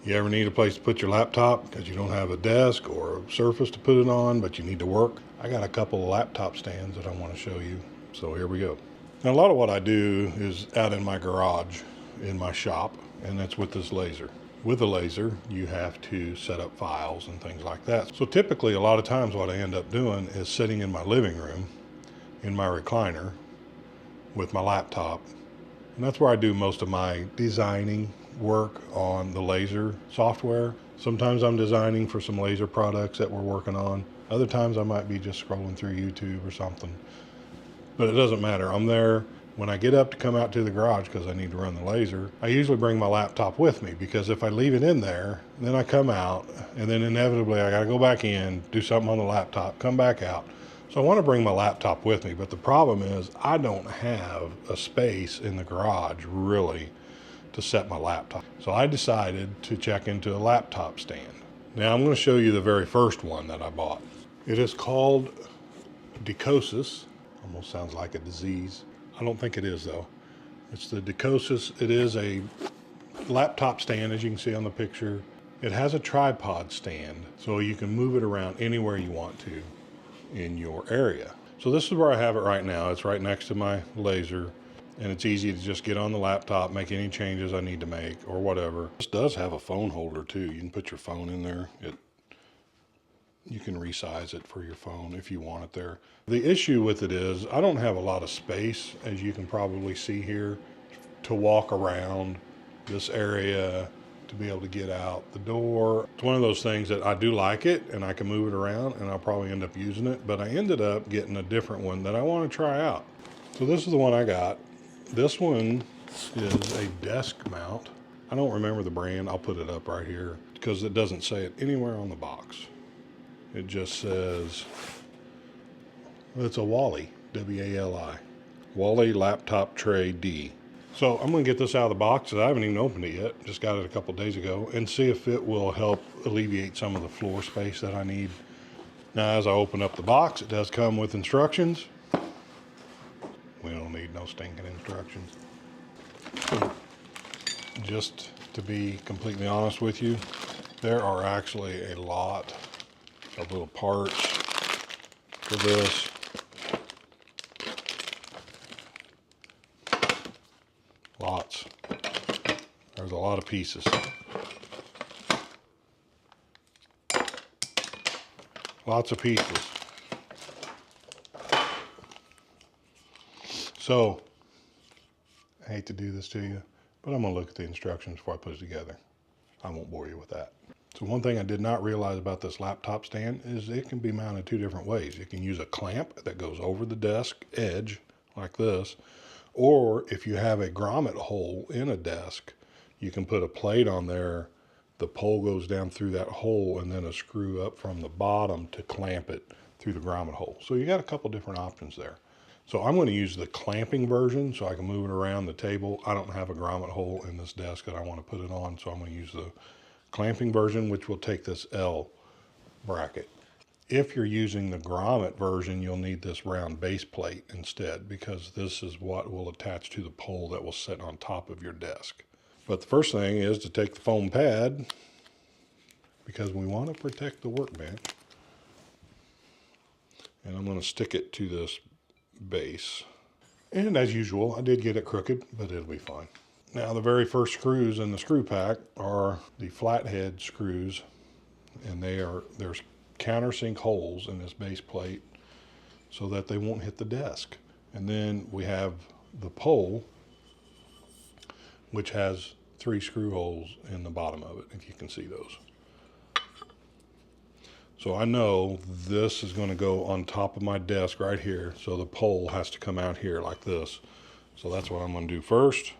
You ever need a place to put your laptop because you don't have a desk or a surface to put it on, but you need to work? I got a couple of laptop stands that I want to show you. So here we go. Now, a lot of what I do is out in my garage, in my shop, and that's with this laser. With a laser, you have to set up files and things like that. So typically, a lot of times what I end up doing is sitting in my living room, in my recliner, with my laptop. And that's where I do most of my designing work on the laser software. Sometimes I'm designing for some laser products that we're working on. Other times I might be just scrolling through YouTube or something. But it doesn't matter. I'm there. When I get up to come out to the garage because I need to run the laser, I usually bring my laptop with me, because if I leave it in there, then I come out and then inevitably I got to go back in, do something on the laptop, come back out. So I want to bring my laptop with me, but the problem is I don't have a space in the garage really to set my laptop. So I decided to check into a laptop stand. Now I'm going to show you the very first one that I bought. It is called Decosis. Almost sounds like a disease. I don't think it is though. It's the Decosis. It is a laptop stand, as you can see on the picture. It has a tripod stand, so you can move it around anywhere you want to in your area. So this is where I have it right now. It's right next to my laser, and it's easy to just get on the laptop, make any changes I need to make or whatever. This does have a phone holder too. You can put your phone in there. You can resize it for your phone if you want it there. The issue with it is I don't have a lot of space, as you can probably see here, to walk around this area, to be able to get out the door. It's one of those things that I do like it and I can move it around, and I'll probably end up using it, but I ended up getting a different one that I want to try out. So this is the one I got. This one is a desk mount. I don't remember the brand. I'll put it up right here because it doesn't say it anywhere on the box. It just says, it's a Wally, W-A-L-I. Wally Laptop Tray D. So I'm going to get this out of the box. I haven't even opened it yet. Just got it a couple days ago, and see if it will help alleviate some of the floor space that I need. Now, as I open up the box, it does come with instructions. We don't need no stinking instructions. Just to be completely honest with you, there are actually a lot of little parts for this. Lots. There's a lot of pieces. Lots of pieces. So, I hate to do this to you, but I'm going to look at the instructions before I put it together. I won't bore you with that. So one thing I did not realize about this laptop stand is it can be mounted two different ways. You can use a clamp that goes over the desk edge like this, or if you have a grommet hole in a desk, you can put a plate on there. The pole goes down through that hole and then a screw up from the bottom to clamp it through the grommet hole. So you got a couple different options there. So I'm going to use the clamping version so I can move it around the table. I don't have a grommet hole in this desk that I want to put it on, so I'm going to use the clamping version, which will take this L bracket. If you're using the grommet version, you'll need this round base plate instead, because this is what will attach to the pole that will sit on top of your desk. But the first thing is to take the foam pad, because we want to protect the workbench. And I'm going to stick it to this base. And as usual, I did get it crooked, but it'll be fine. Now, the very first screws in the screw pack are the flathead screws, and there's countersink holes in this base plate so that they won't hit the desk. And then we have the pole, which has 3 screw holes in the bottom of it, if you can see those. So I know this is going to go on top of my desk right here, so the pole has to come out here like this. So that's what I'm going to do first.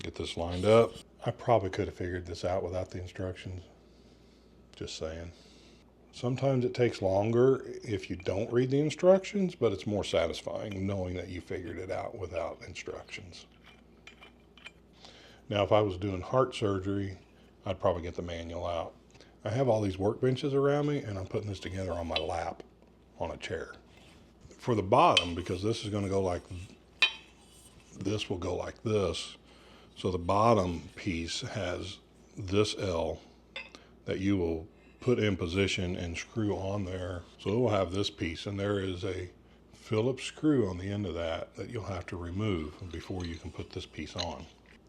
Get this lined up. I probably could have figured this out without the instructions. Just saying. Sometimes it takes longer if you don't read the instructions, but it's more satisfying knowing that you figured it out without instructions. Now, if I was doing heart surgery, I'd probably get the manual out. I have all these workbenches around me, and I'm putting this together on my lap on a chair. For the bottom, because this is going to go like this, will go like this. So the bottom piece has this L that you will put in position and screw on there. So it will have this piece, and there is a Phillips screw on the end of that you'll have to remove before you can put this piece on.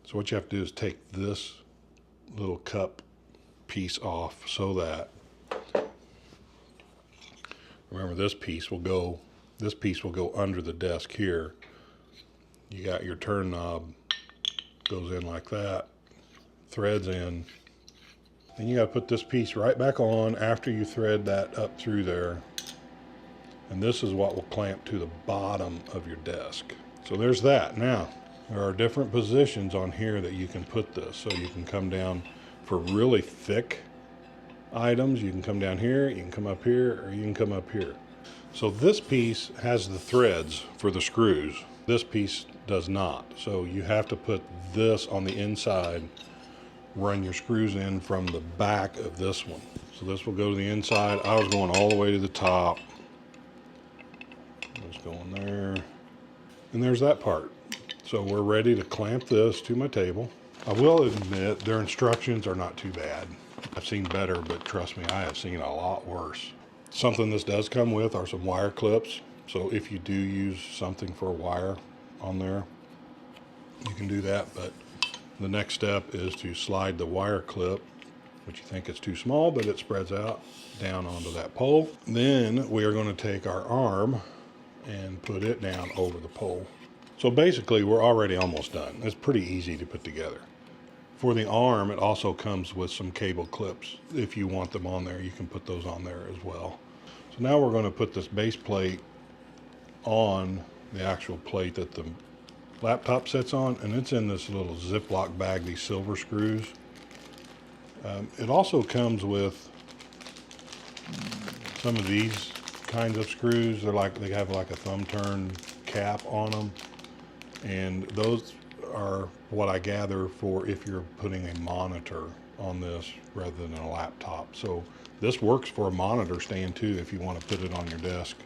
So what you have to do is take this little cup piece off so that, remember, this piece will go under the desk here. You got your turn knob, goes in like that, threads in. Then you got to put this piece right back on after you thread that up through there. And this is what will clamp to the bottom of your desk. So there's that. Now, there are different positions on here that you can put this. So you can come down for really thick items. You can come down here, you can come up here, or you can come up here. So this piece has the threads for the screws. This piece does not. So you have to put this on the inside, run your screws in from the back of this one. So this will go to the inside. I was going all the way to the top. Just going there. And there's that part. So we're ready to clamp this to my table. I will admit their instructions are not too bad. I've seen better, but trust me, I have seen a lot worse. Something this does come with are some wire clips. So if you do use something for a wire on there, you can do that. But the next step is to slide the wire clip, which you think is too small, but it spreads out, down onto that pole. Then we are going to take our arm and put it down over the pole. So basically we're already almost done. It's pretty easy to put together. For the arm, it also comes with some cable clips. If you want them on there, you can put those on there as well. So now we're going to put this base plate on the actual plate that the laptop sits on, and it's in this little Ziploc bag, these silver screws. It also comes with some of these kinds of screws. They have like a thumb turn cap on them, and those are what I gather for if you're putting a monitor on this rather than a laptop. So this works for a monitor stand too if you want to put it on your desk.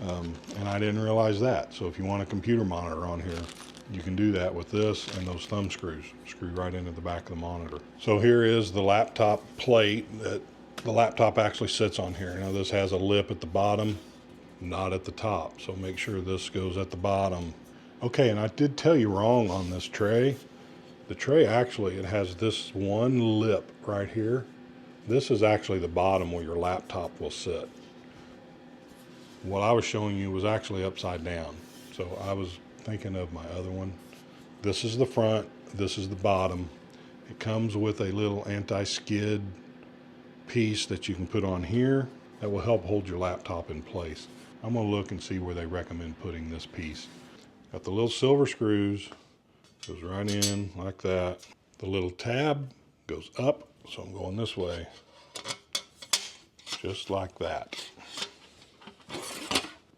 And I didn't realize that. So if you want a computer monitor on here, you can do that with this and those thumb screws. Screw right into the back of the monitor. So here is the laptop plate that the laptop actually sits on here. Now this has a lip at the bottom, not at the top. So make sure this goes at the bottom. Okay, and I did tell you wrong on this tray. The tray actually, it has this one lip right here. This is actually the bottom where your laptop will sit. What I was showing you was actually upside down. So I was thinking of my other one. This is the front, this is the bottom. It comes with a little anti-skid piece that you can put on here that will help hold your laptop in place. I'm gonna look and see where they recommend putting this piece. Got the little silver screws, goes right in like that. The little tab goes up, so I'm going this way, just like that.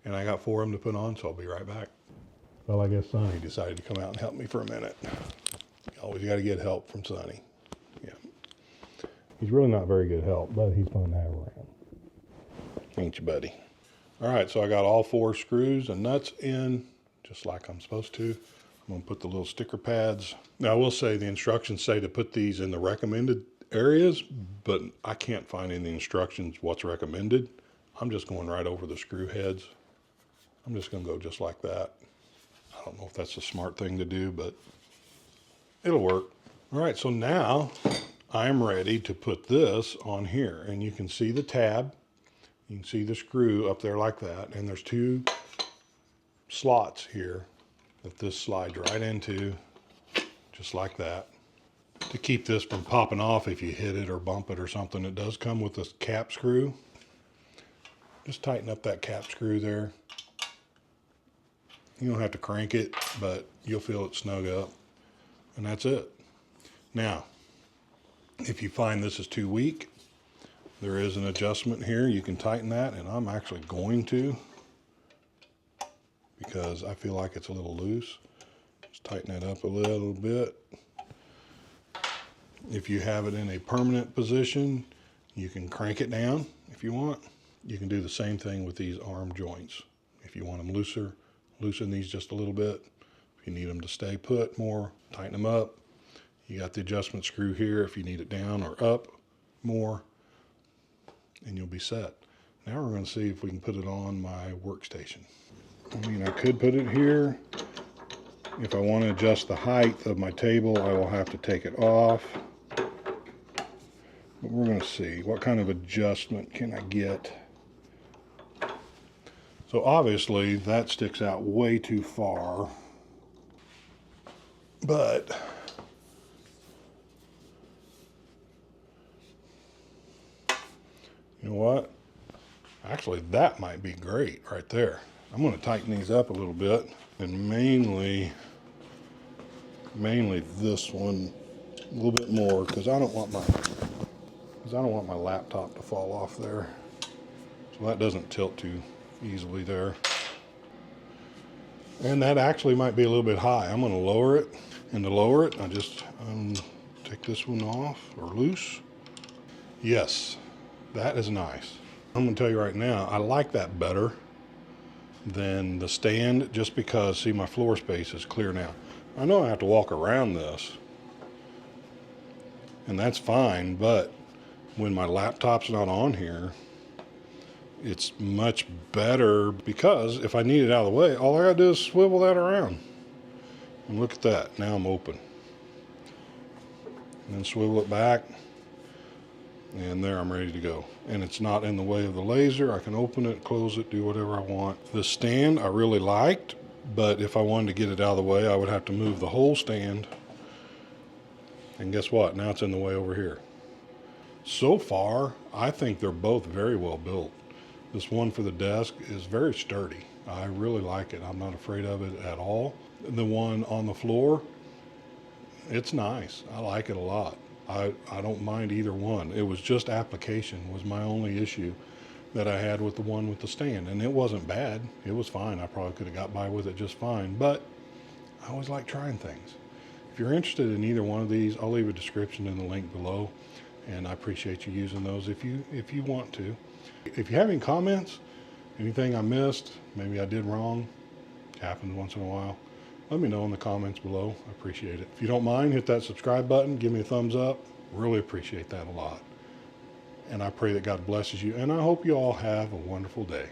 And I got 4 of them to put on, so I'll be right back. Well, I guess Sonny decided to come out and help me for a minute. You always got to get help from Sonny. Yeah. He's really not very good help, but he's fun to have around. Ain't you, buddy? All right, so I got all 4 screws and nuts in, just like I'm supposed to. I'm going to put the little sticker pads. Now, I will say the instructions say to put these in the recommended areas, but I can't find in the instructions what's recommended. I'm just going right over the screw heads. I'm just going to go just like that. I don't know if that's a smart thing to do, but it'll work. All right, so now I'm ready to put this on here, and you can see the tab. You can see the screw up there like that, and there's 2 slots here that this slides right into, just like that. To keep this from popping off if you hit it or bump it or something, it does come with this cap screw. Just tighten up that cap screw there. You don't have to crank it, but you'll feel it snug up. And that's it. Now, if you find this is too weak, there is an adjustment here. You can tighten that, and I'm actually going to, because I feel like it's a little loose. Just tighten it up a little bit. If you have it in a permanent position, you can crank it down if you want. You can do the same thing with these arm joints. If you want them looser, loosen these just a little bit. If you need them to stay put more, tighten them up. You got the adjustment screw here if you need it down or up more, and you'll be set. Now we're going to see if we can put it on my workstation. I mean, I could put it here. If I want to adjust the height of my table, I will have to take it off. But we're going to see what kind of adjustment can I get. So obviously that sticks out way too far, but you know what? Actually, that might be great right there. I'm going to tighten these up a little bit, and mainly this one a little bit more, because I don't want my laptop to fall off there. So that doesn't tilt too easily there. And that actually might be a little bit high. I'm going to lower it. And to lower it, I just take this one off or loose. Yes, that is nice. I'm going to tell you right now, I like that better than the stand, just because, see, my floor space is clear now. I know I have to walk around this, and that's fine, but when my laptop's not on here, it's much better, because if I need it out of the way, all I gotta do is swivel that around. And look at that, now I'm open. And then swivel it back, and there, I'm ready to go. And it's not in the way of the laser. I can open it, close it, do whatever I want. The stand I really liked, but if I wanted to get it out of the way, I would have to move the whole stand. And guess what? Now it's in the way over here. So far, I think they're both very well built. This one for the desk is very sturdy. I really like it. I'm not afraid of it at all. The one on the floor, it's nice. I like it a lot. I don't mind either one. It was just application was my only issue that I had with the one with the stand. And it wasn't bad. It was fine. I probably could have got by with it just fine. But I always like trying things. If you're interested in either one of these, I'll leave a description in the link below. And I appreciate you using those if you want to. If you have any comments, anything I missed, maybe I did wrong, it happens once in a while, let me know in the comments below. I appreciate it. If you don't mind, hit that subscribe button, give me a thumbs up. Really appreciate that a lot. And I pray that God blesses you, and I hope you all have a wonderful day.